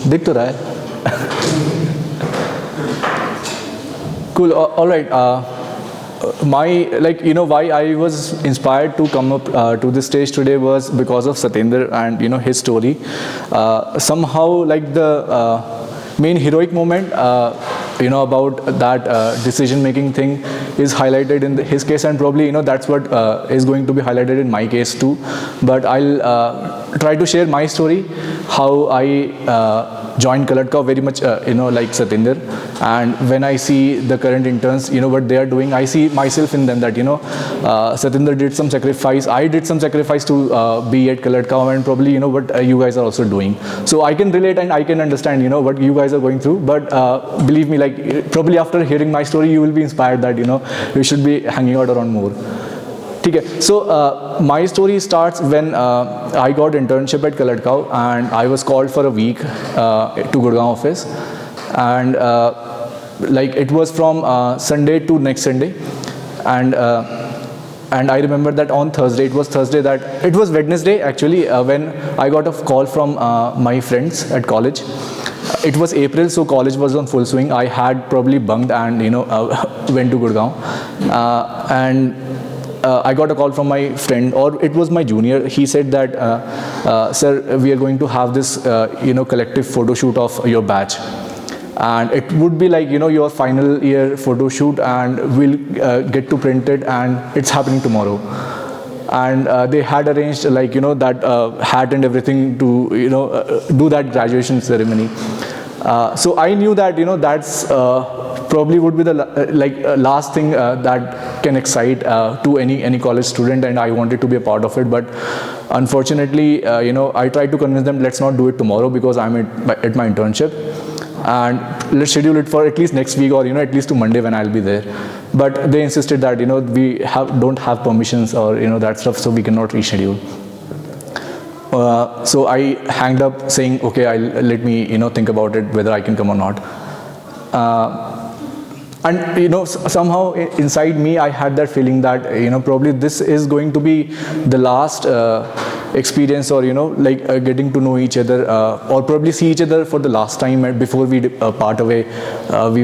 दिख तो रहा है. Cool. All right. My, like, you know, why I was inspired to come up to this stage today was because of Satyendra and, you know, his story. Somehow, like, the main heroic moment, you know, about that decision making thing is highlighted in his case, and probably, you know, that's what is going to be highlighted in my case too. But I'll try to share my story, how I joined Colored Cow, very much, you know, like Satyendra. And when I see the current interns, you know, what they are doing, I see myself in them, that, you know, Satyendra did some sacrifice, I did some sacrifice to be at Colored Cow, and probably, you know, what you guys are also doing. So I can relate and I can understand, you know, what you guys are going through. But believe me, like, probably after hearing my story, you will be inspired that, you know, you should be hanging out around more. Okay, so my story starts when I got internship at Colored Cow, and I was called for a week to Gurgaon office, and like, it was from Sunday to next Sunday, and I remember that on Thursday, it was Wednesday actually, when I got a call from my friends at college. It was April, so college was on full swing. I had probably bunked and, you know, went to Gurgaon, and I got a call from my friend, or it was my junior. He said that, sir, we are going to have this, you know, collective photo shoot of your batch. And it would be like, you know, your final year photo shoot, and we'll get to print it, and it's happening tomorrow. And they had arranged, like, you know, that hat and everything to, you know, do that graduation ceremony. So I knew that, you know, that's probably would be the last thing that can excite to any college student, and I wanted to be a part of it. But unfortunately, you know, I tried to convince them, let's not do it tomorrow because I'm at my internship, and let's schedule it for at least next week, or, you know, at least to Monday when I'll be there. But they insisted that, you know, we don't have permissions, or, you know, that stuff, so we cannot reschedule. So I hanged up saying, okay, let me, you know, think about it, whether I can come or not. And, you know, somehow inside me, I had that feeling that, you know, probably this is going to be the last experience, or, you know, like, getting to know each other, or probably see each other for the last time before we part away. We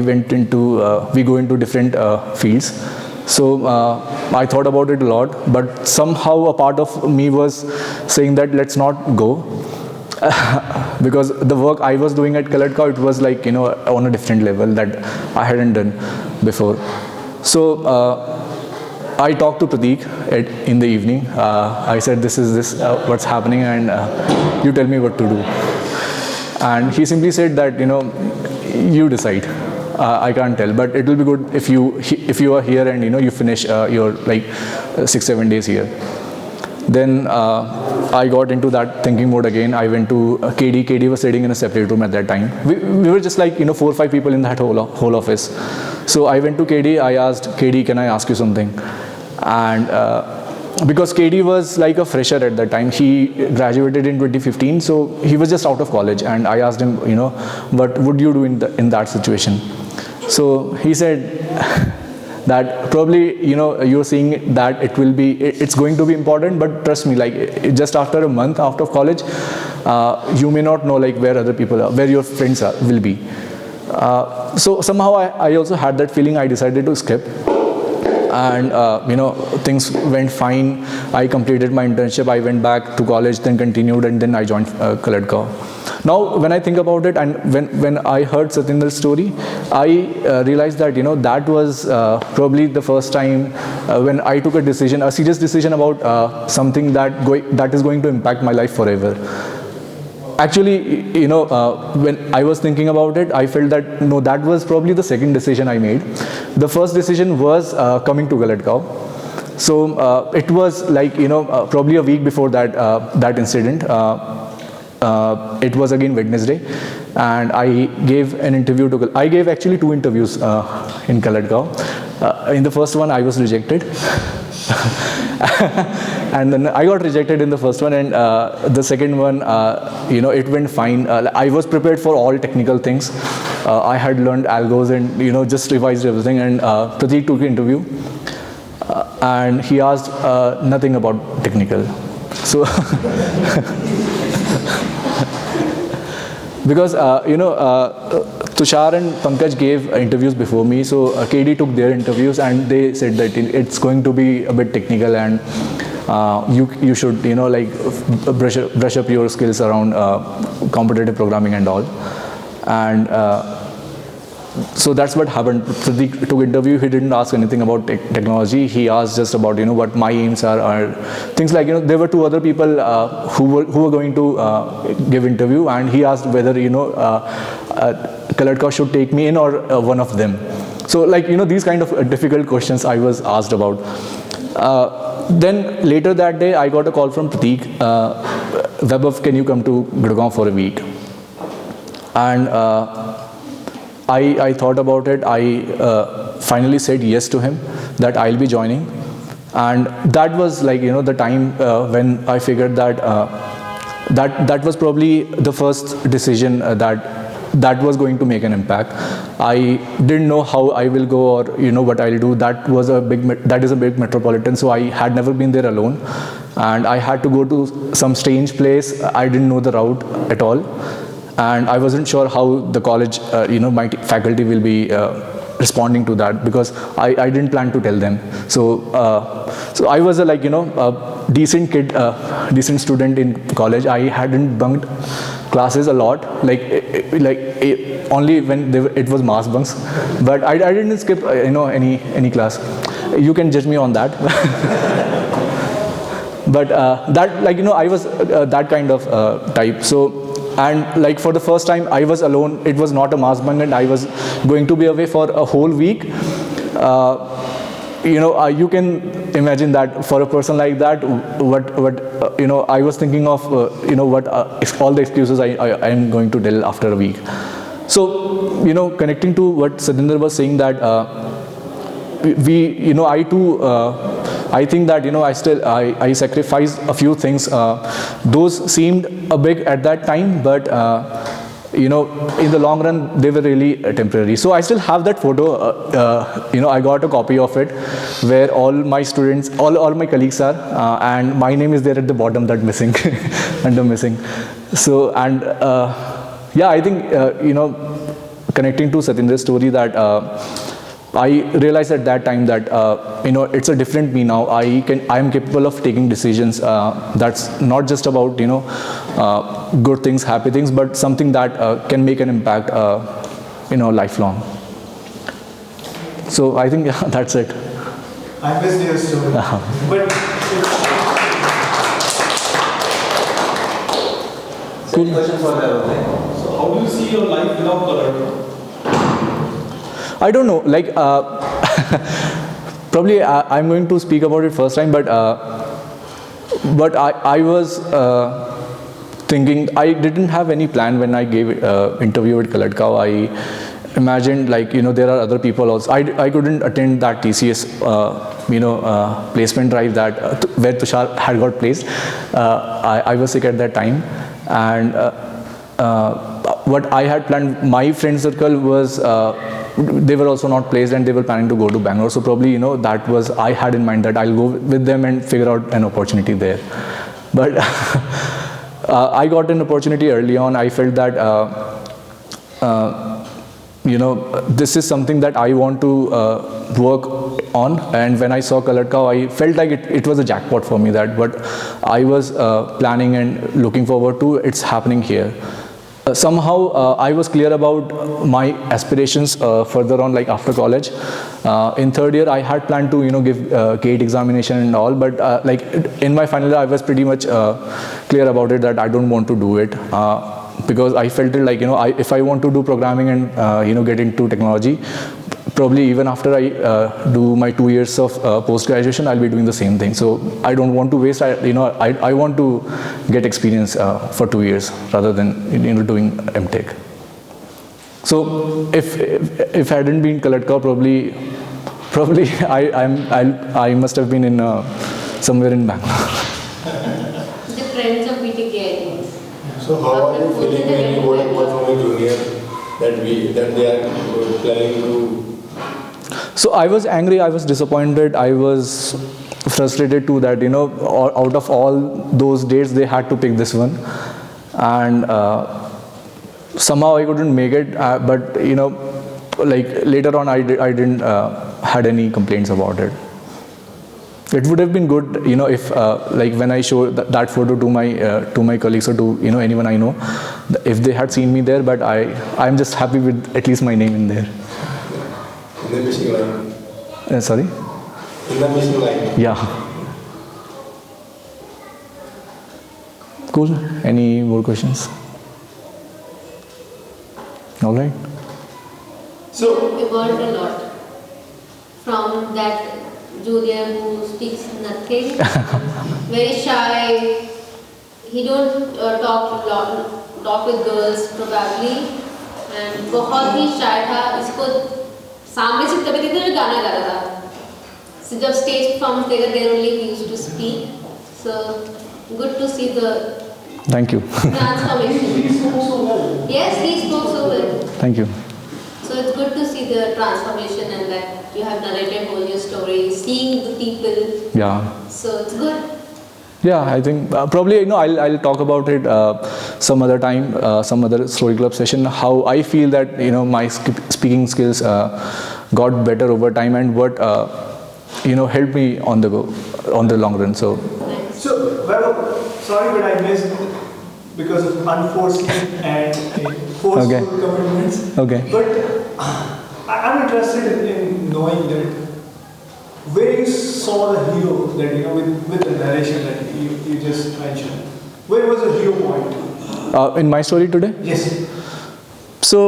go into different fields. So I thought about it a lot, but somehow a part of me was saying that let's not go. Because the work I was doing at Colored Cow, it was like, you know, on a different level that I hadn't done before. So I talked to Prateek in the evening. I said, this is what's happening, and you tell me what to do. And he simply said that, you know, you decide. I can't tell, but it will be good if you are here and, you know, you finish your like 6-7 days here. Then I got into that thinking mode again. I went to KD. KD was sitting in a separate room at that time. We were just like, you know, 4 or 5 people in that whole office. So I went to KD. I asked KD, can I ask you something? And because KD was like a fresher at that time, he graduated in 2015, so he was just out of college. And I asked him, you know, what would you do in that situation? So he said that probably, you know, you're seeing that it's going to be important, but trust me, like, just after a month out of college, you may not know, like, where other people are, where your friends will be. So somehow I also had that feeling. I decided to skip. And you know, things went fine. I completed my internship. I went back to college, then continued, and then I joined Colored Cow. Now, when I think about it, and when I heard Satyendra's story, I realized that, you know, that was probably the first time when I took a serious decision about something that is going to impact my life forever. Actually, you know, when I was thinking about it, I felt that, no, that was probably the second decision I made. The first decision was coming to Colored Cow. So it was like, you know, probably a week before that incident. It was again Wednesday, and I gave an interview I gave actually 2 interviews in Colored Cow. In the first one, I was rejected. And then I got rejected in the first one, and the second one, you know, it went fine. I was prepared for all technical things. I had learned algos and, you know, just revised everything. And Prateek took the interview, and he asked nothing about technical. So because Tushar and Pankaj gave interviews before me, so KD took their interviews and they said that it's going to be a bit technical and you should like brush up your skills around competitive programming and all. And so that's what happened. Prateek took interview. He didn't ask anything about technology. He asked just about what my aims are, or things like there were two other people who were going to give interview, and he asked whether Kaladka should take me in or one of them. So like these kind of difficult questions I was asked about. Then later that day I got a call from Prateek. Vaibhav, can you come to Gurgaon for a week? And I thought about it. I finally said yes to him, that I'll be joining. And that was like the time when I figured that that was probably the first decision that was going to make an impact. I didn't know how I will go or what I'll do. That is a big metropolitan, so I had never been there alone, and I had to go to some strange place. I didn't know the route at all, and I wasn't sure how the college, my faculty will be responding to that, because I didn't plan to tell them. So I was a decent kid, decent student in college. I hadn't bunked classes a lot, only when it was mass bunks, but I didn't skip any class. You can judge me on that. But that I was that kind of type. So, and like for the first time I was alone. It was not a mass bunk, and I was going to be away for a whole week. You can imagine that for a person like that, what I was thinking of, what all the excuses I am going to tell after a week. So connecting to what Satinder was saying, that I too, I think that I sacrificed a few things. Those seemed a big at that time, but in the long run they were really temporary. So I still have that photo. I got a copy of it where all my students, all my colleagues are, and my name is there at the bottom, that missing, under missing. So, and yeah, I think connecting to Satinder's story, that I realized at that time that it's a different me now. I am capable of taking decisions. That's not just about good things, happy things, but something that can make an impact lifelong. So I think that's it. I missed your story. But same question for the So how do you see your life without color? I don't know, like probably I'm going to speak about it first time, but I was thinking, I didn't have any plan when I gave interview at Kaladka. I imagined there are other people also. I couldn't attend that TCS placement drive that where Tushar had got placed. I was sick at that time, and what I had planned, my friend circle was they were also not placed, and they were planning to go to Bangalore. So probably that was, I had in mind that I'll go with them and figure out an opportunity there. But I got an opportunity early on. I felt that this is something that I want to work on. And when I saw Kaladka, I felt like it was a jackpot for me, that what I was planning and looking forward to, it's happening here. Somehow I was clear about my aspirations further on, like after college. In third year I had planned to give GATE examination and all, but like in my final year I was pretty much clear about it, that I don't want to do it, because I felt it like if I want to do programming and get into technology, probably even after I do my 2 years of post-graduation, I'll be doing the same thing. So I don't want to waste, I want to get experience for 2 years rather than doing MTech. So if I hadn't been Kaladka, probably I must have been in somewhere in Bangalore. The friends of BTK, I think. so how are you feeling when you got a call from a junior that they are planning to? So I was angry, I was disappointed, I was frustrated too, that out of all those dates they had to pick this one. And somehow I couldn't make it, but you know, like later on I didn't had any complaints about it. It would have been good, you know, if like when I show that photo to my colleagues or to, you know, anyone I know, if they had seen me there. But I'm just happy with at least my name in there. In the missing line. Sorry. In the missing line. Yeah. Cool. Any more questions? All right. So you evolved a lot from that junior who speaks nothing, very shy. He don't talk with girls probably, and बहुत ही shy था. इसको सामने से कभी देखते गाना गा रहा था. So जब stage performance देगा there only he used to speak. So good to see the Thank you. transformation. Yes, he spoke so well. Thank you. So it's good to see the transformation and that you have narrated all your story, seeing the people. Yeah. So it's good. Yeah, I think probably, you know, I'll talk about it some other time, some other story club session. How I feel that, you know, my speaking skills got better over time, and what you know, helped me on the long run. So. Nice. So, well, sorry, but I missed because of unforeseen and forceful Okay. commitments. Okay. But I'm interested in knowing that where you saw the hero, that you know, with the narration that you just mentioned. Where was the hero point? In my story today. Yes. So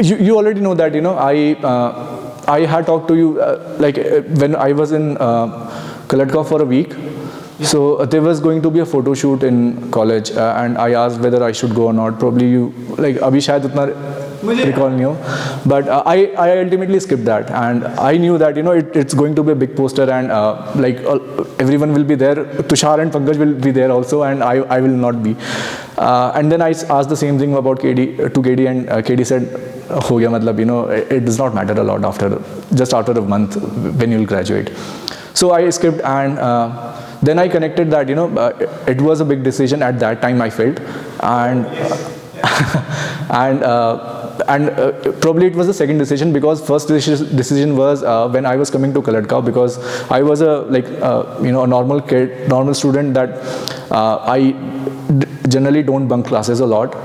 you already know that, you know, I had talked to you when I was in Kaladka for a week. So there was going to be a photo shoot in college, and I asked whether I should go or not. Probably you like abhi shayad utna recall nahi ho, but I ultimately skipped that, and I knew that, you know, it's going to be a big poster, and everyone will be there. Tushar and Pankaj will be there also, and I will not be. And then I asked the same thing about KD, and KD said, "Ho gaya, matlab, you know, it does not matter a lot after a month when you'll graduate." So I skipped, and then I connected that, you know, it was a big decision at that time, I felt, and probably it was the second decision, because first decision was when I was coming to Kaladka, because I was a normal kid, normal student, that I generally don't bunk classes a lot.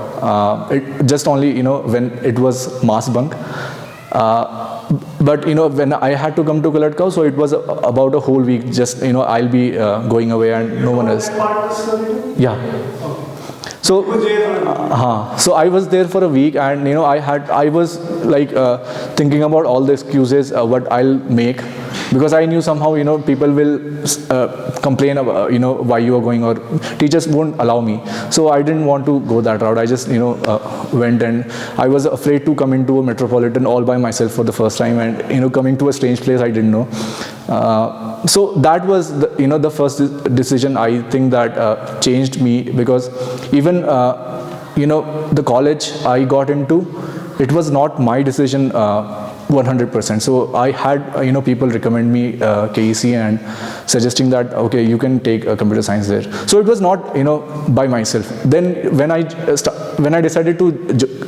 It just only, you know, when it was mass bunk. But, you know, when I had to come to Kaladka, so it was about a whole week, just, you know, I'll be going away and no one else. Yeah. So, so I was there for a week, and, you know, I was like thinking about all the excuses what I'll make, because I knew somehow, you know, people will complain about, you know, why you are going, or teachers won't allow me. So I didn't want to go that route. I just, you know, went, and I was afraid to come into a metropolitan all by myself for the first time, and, you know, coming to a strange place I didn't know. So that was the first decision, I think, that changed me, because even the college I got into, it was not my decision 100%. So I had people recommend me KEC and suggesting that, okay, you can take computer science there. So it was not by myself. Then when I decided to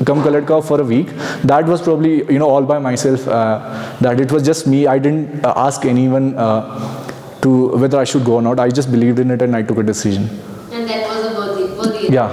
come Kaladka for a week, that was probably all by myself. That it was just me. I didn't ask anyone to whether I should go or not. I just believed in it and I took a decision. And that was a worthy. Yeah.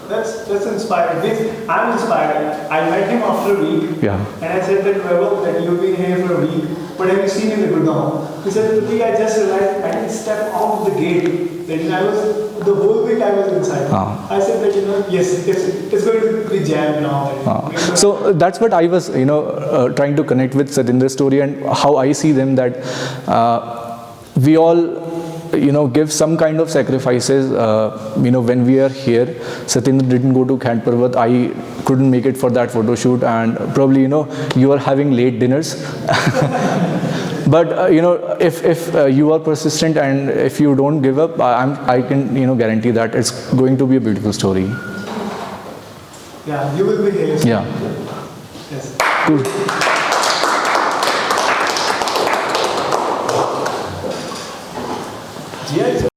That's inspiring. I'm inspired. I met him after a week. Yeah. And I said that, well, that you've been here for a week. What have you seen in the Gurgaon? He said, the week I just arrived, I didn't step out of the gate. Then the whole week I was inside. I said that, yes, it's going to be jam now. So that's what I was, trying to connect with Satindra's story, and how I see them, that we all give some kind of sacrifices, when we are here. Satindra didn't go to Khand Parvat. I couldn't make it for that photo shoot, and probably, you are having late dinners. But, if you are persistent and if you don't give up, I can, guarantee that it's going to be a beautiful story. Yeah, you will be here. Yeah. Yes. Cool.